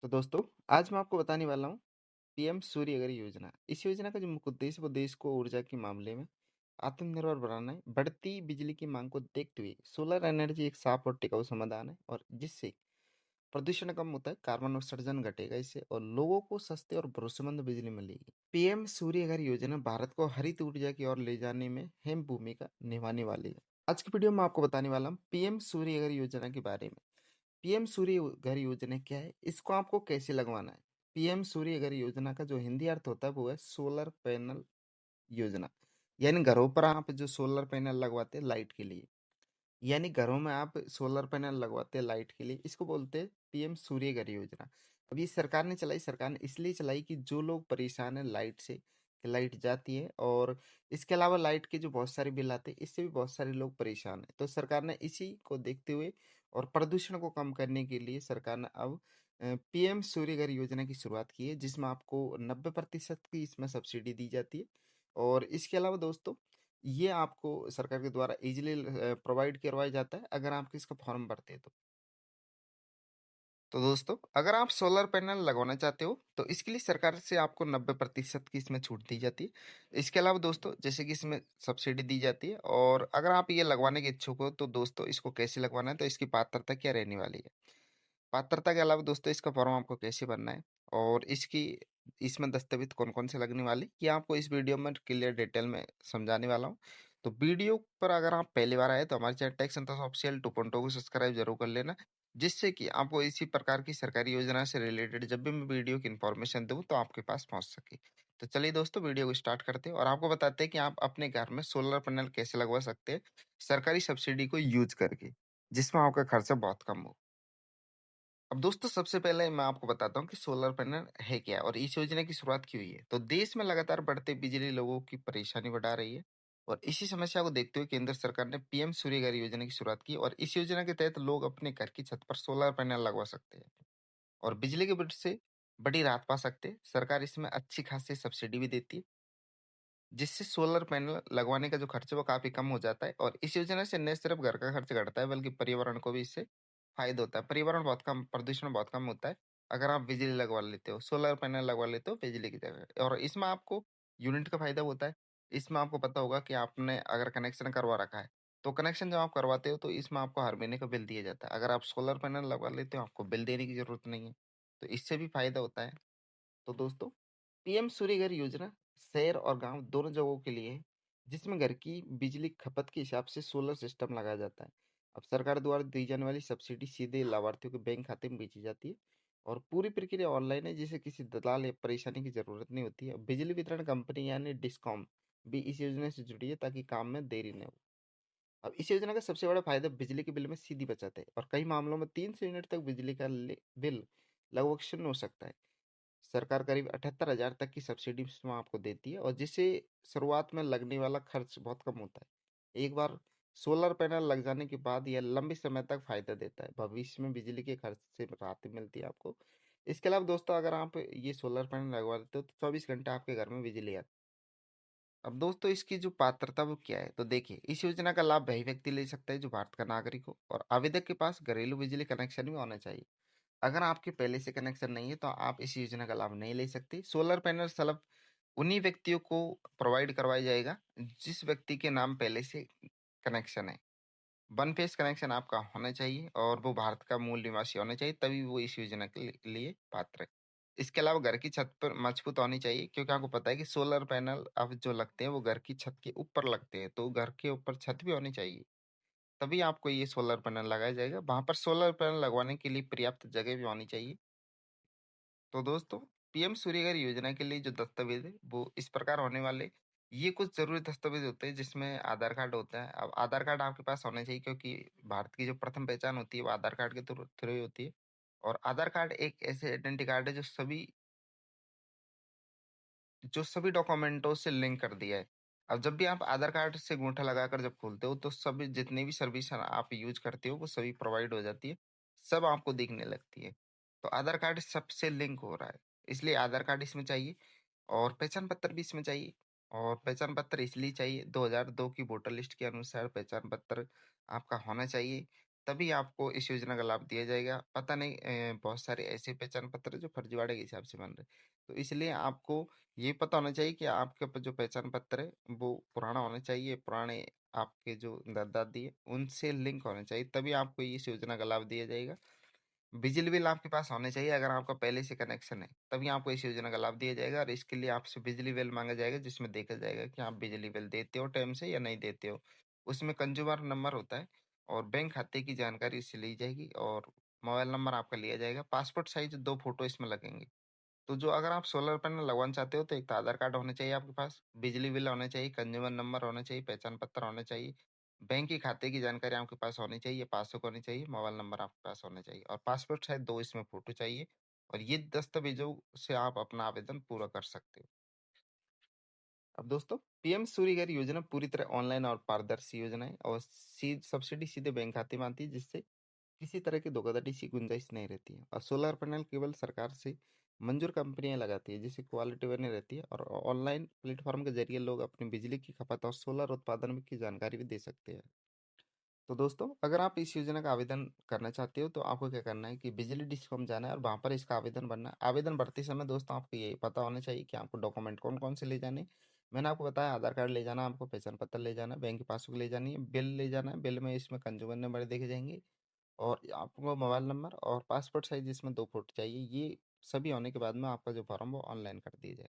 तो दोस्तों, आज मैं आपको बताने वाला हूँ पीएम सूर्यघर योजना। इस योजना का जो मुख्य उद्देश्य वो देश को ऊर्जा के मामले में आत्मनिर्भर बनाना है। बढ़ती बिजली की मांग को देखते हुए सोलर एनर्जी एक साफ और टिकाऊ समाधान है और जिससे प्रदूषण कम होता है, कार्बन उत्सर्जन घटेगा इससे और लोगों को सस्ते और भरोसेमंद बिजली मिलेगी। पीएम सूर्यघर योजना भारत को हरित ऊर्जा की ओर ले जाने में अहम भूमिका निभाने वाली है। आज की वीडियो में आपको बताने वाला हूँ पीएम सूर्यघर योजना के बारे में। पीएम सूर्य घर योजना क्या है, इसको आपको कैसे लगवाना है। पीएम सूर्य घर योजना का जो हिंदी अर्थ होता है वो है सोलर पैनल योजना। यानी घरों पर आप जो सोलर पैनल लगवाते हैं लाइट के लिए, यानी घरों में आप सोलर पैनल लगवाते हैं लाइट के लिए, इसको बोलते हैं पीएम सूर्य घर योजना। अब ये सरकार ने चलाई, सरकार ने इसलिए चलाई कि जो लोग परेशान है लाइट से, कि लाइट जाती है और इसके अलावा लाइट के जो बहुत सारे बिल आते हैं, इससे भी बहुत सारे लोग परेशान हैं। तो सरकार ने इसी को देखते हुए और प्रदूषण को कम करने के लिए सरकार ने अब पीएम सूर्य घर योजना की शुरुआत की है, जिसमें आपको 90% की इसमें सब्सिडी दी जाती है। और इसके अलावा दोस्तों, ये आपको सरकार के द्वारा इजीली प्रोवाइड करवाया जाता है अगर आप इसका फॉर्म भरते हैं तो दोस्तों, अगर आप सोलर पैनल लगवाना चाहते हो तो इसके लिए सरकार से आपको 90% की इसमें छूट दी जाती है। इसके अलावा दोस्तों, जैसे कि इसमें सब्सिडी दी जाती है और अगर आप ये लगवाने के इच्छुक हो तो दोस्तों इसको कैसे लगवाना है, तो इसकी पात्रता क्या रहने वाली है। पात्रता के अलावा दोस्तों इसका फॉर्म आपको कैसे भरना है और इसमें दस्तावेज कौन कौन से लगने वाले, ये आपको इस वीडियो में क्लियर डिटेल में समझाने वाला हूँ। तो वीडियो पर अगर आप पहली बार आए तो हमारे चैनल टैक्स संतोष ऑफिशियल 2.0 को सब्सक्राइब जरूर कर लेना, जिससे कि आपको इसी प्रकार की सरकारी योजना से रिलेटेड जब भी मैं वीडियो की इन्फॉर्मेशन दूँ तो आपके पास पहुंच सके। तो चलिए दोस्तों, वीडियो को स्टार्ट करते हैं और आपको बताते हैं कि आप अपने घर में सोलर पैनल कैसे लगवा सकते हैं सरकारी सब्सिडी को यूज करके, जिसमें आपका खर्चा बहुत कम हो। अब दोस्तों, सबसे पहले मैं आपको बताता हूँ कि सोलर पैनल है क्या और इस योजना की शुरुआत क्यों हुई है। तो देश में लगातार बढ़ते बिजली लोगों की परेशानी बढ़ा रही है और इसी समस्या को देखते हुए केंद्र सरकार ने पीएम सूर्य घर योजना की शुरुआत की और इस योजना के तहत लोग अपने घर की छत पर सोलर पैनल लगवा सकते हैं और बिजली के बिल से बड़ी राहत पा सकते हैं। सरकार इसमें अच्छी खासी सब्सिडी भी देती है, जिससे सोलर पैनल लगवाने का जो खर्च है वो काफ़ी कम हो जाता है और इस योजना से न सिर्फ घर का खर्च घटता है बल्कि पर्यावरण को भी इससे फ़ायदा होता है। पर्यावरण बहुत कम, प्रदूषण बहुत कम होता है अगर आप बिजली लगवा लेते हो, सोलर पैनल लगवा लेते हो बिजली की जगह। और इसमें आपको यूनिट का फ़ायदा होता है। इसमें आपको पता होगा कि आपने अगर कनेक्शन करवा रखा है, तो कनेक्शन जब आप करवाते हो तो इसमें आपको हर महीने का बिल दिया जाता है। अगर आप सोलर पैनल लगवा लेते हो, आपको बिल देने की ज़रूरत नहीं है, तो इससे भी फ़ायदा होता है। तो दोस्तों, पीएम सूर्य घर योजना शहर और गांव दोनों जगहों के लिए है, जिसमें घर की बिजली खपत के हिसाब से सोलर सिस्टम लगाया जाता है। अब सरकार द्वारा दी जाने वाली सब्सिडी सीधे लाभार्थियों के बैंक खाते में भेजी जाती है और पूरी प्रक्रिया ऑनलाइन है, जिसे किसी दलाल या परेशानी की जरूरत नहीं होती है। बिजली वितरण कंपनी यानी डिस्कॉम भी इस योजना से जुड़ी है ताकि काम में देरी न हो। अब इस योजना का सबसे बड़ा फायदा बिजली के बिल में सीधी बचत है और कई मामलों में 300 यूनिट तक बिजली का बिल लगभग शून्य हो सकता है। सरकार करीब 78,000 तक की सब्सिडी इसमें आपको देती है और जिससे शुरुआत में लगने वाला खर्च बहुत कम होता है। एक बार सोलर पैनल लग जाने के बाद यह लंबे समय तक फायदा देता है, भविष्य में बिजली के खर्च से राहत मिलती है आपको। इसके अलावा दोस्तों, अगर आप ये सोलर पैनल लगवा देते हो तो 24 घंटे आपके घर में बिजली आती है। अब दोस्तों, इसकी जो पात्रता वो क्या है, तो देखिए, इस योजना का लाभ वही व्यक्ति ले सकता है जो भारत का नागरिक हो और आवेदक के पास घरेलू बिजली कनेक्शन भी होना चाहिए। अगर आपके पहले से कनेक्शन नहीं है तो आप इस योजना का लाभ नहीं ले सकते। सोलर पैनल स्लैब उन्हीं व्यक्तियों को प्रोवाइड करवाया जाएगा जिस व्यक्ति के नाम पहले से कनेक्शन है। वन फेस कनेक्शन आपका होना चाहिए और वो भारत का मूल निवासी होना चाहिए, तभी वो इस योजना के लिए पात्र है। इसके अलावा घर की छत पर मजबूत होनी चाहिए, क्योंकि आपको पता है कि सोलर पैनल अब जो लगते हैं वो घर की छत के ऊपर लगते हैं, तो घर के ऊपर छत भी होनी चाहिए, तभी आपको ये सोलर पैनल लगाया जाएगा। वहां पर सोलर पैनल लगवाने के लिए पर्याप्त जगह भी होनी चाहिए। तो दोस्तों, पीएम सूर्यघर योजना के लिए जो दस्तावेज है वो इस प्रकार होने वाले। ये कुछ जरूरी दस्तावेज होते हैं जिसमें आधार कार्ड होता है। अब आधार कार्ड आपके पास होना चाहिए, क्योंकि भारत की जो प्रथम पहचान होती है वो आधार कार्ड के थ्रू ही होती है। और आधार कार्ड एक ऐसे आइडेंटिटी कार्ड है जो सभी डॉक्यूमेंटों से लिंक कर दिया है। अब जब भी आप आधार कार्ड से अंगूठा लगाकर जब खोलते हो तो सभी जितनी भी सर्विस आप यूज करते हो वो सभी प्रोवाइड हो जाती है, सब आपको दिखने लगती है। तो आधार कार्ड सबसे लिंक हो रहा है, इसलिए आधार कार्ड इसमें चाहिए और पहचान पत्र भी इसमें चाहिए। और पहचान पत्र इसलिए चाहिए, 2002 की वोटर लिस्ट के अनुसार पहचान पत्र आपका होना चाहिए। तभी आपको इस योजना का लाभ दिया जाएगा। पता नहीं बहुत सारे ऐसे पहचान पत्र हैं जो फर्जीवाड़े के हिसाब से बन रहे हैं। तो इसलिए आपको ये पता होना चाहिए कि आपके जो पहचान पत्र है वो पुराना होना चाहिए, पुराने आपके जो दादा-दादी है उनसे लिंक होने चाहिए, तभी आपको इस योजना का लाभ दिया जाएगा। बिजली बिल आपके पास होने चाहिए, अगर आपका पहले से कनेक्शन है, तभी आपको इस योजना का लाभ दिया जाएगा और इसके लिए आपसे बिजली बिल माँगा जाएगा, जिसमें देखा जाएगा कि आप बिजली बिल देते हो टाइम से या नहीं देते हो। उसमें कंज़्यूमर नंबर होता है और बैंक खाते की जानकारी इससे ली जाएगी और मोबाइल नंबर आपका लिया जाएगा। पासपोर्ट साइज़ 2 फ़ोटो इसमें लगेंगे। तो जो अगर आप सोलर पैनल लगवाना चाहते हो तो एक तो आधार कार्ड होना चाहिए आपके पास, बिजली बिल होना चाहिए, कंज़्यूमर नंबर होना चाहिए, पहचान पत्र होना चाहिए, बैंक के खाते की जानकारी आपके पास होनी चाहिए, पासबुक होनी चाहिए, मोबाइल नंबर आपके पास होना चाहिए और पासपोर्ट साइज़ 2 इसमें फ़ोटो चाहिए और ये दस्तावेज़ों से आप अपना आवेदन पूरा कर सकते हो। अब दोस्तों, पीएम सूर्य घर योजना पूरी तरह ऑनलाइन और पारदर्शी योजना है और सब्सिडी सीधे बैंक खाते में आती है, जिससे किसी तरह की धोखाधड़ी की गुंजाइश नहीं रहती है और सोलर पैनल केवल सरकार से मंजूर कंपनियां लगाती है, जिससे क्वालिटी बनी रहती है और ऑनलाइन प्लेटफॉर्म के जरिए लोग अपनी बिजली की खपत और सोलर उत्पादन की जानकारी भी दे सकते हैं। तो दोस्तों, अगर आप इस योजना का आवेदन करना चाहते हो तो आपको क्या करना है कि बिजली डिस्कॉम जाना है और वहाँ पर इसका आवेदन भरना है। आवेदन भरते समय दोस्तों आपको ये पता होना चाहिए कि आपको डॉक्यूमेंट कौन कौन से ले जाने हैं। मैंने आपको बताया आधार कार्ड ले जाना, आपको पहचान पत्र ले जाना, बैंक की पासबुक ले जानी है, बिल ले जाना है, बिल में इसमें कंज्यूमर नंबर देखे जाएंगे और आपको मोबाइल नंबर और पासपोर्ट साइज इसमें 2 फ़ोटो चाहिए। ये सभी होने के बाद में आपका जो फॉर्म वो ऑनलाइन कर दिया जाए।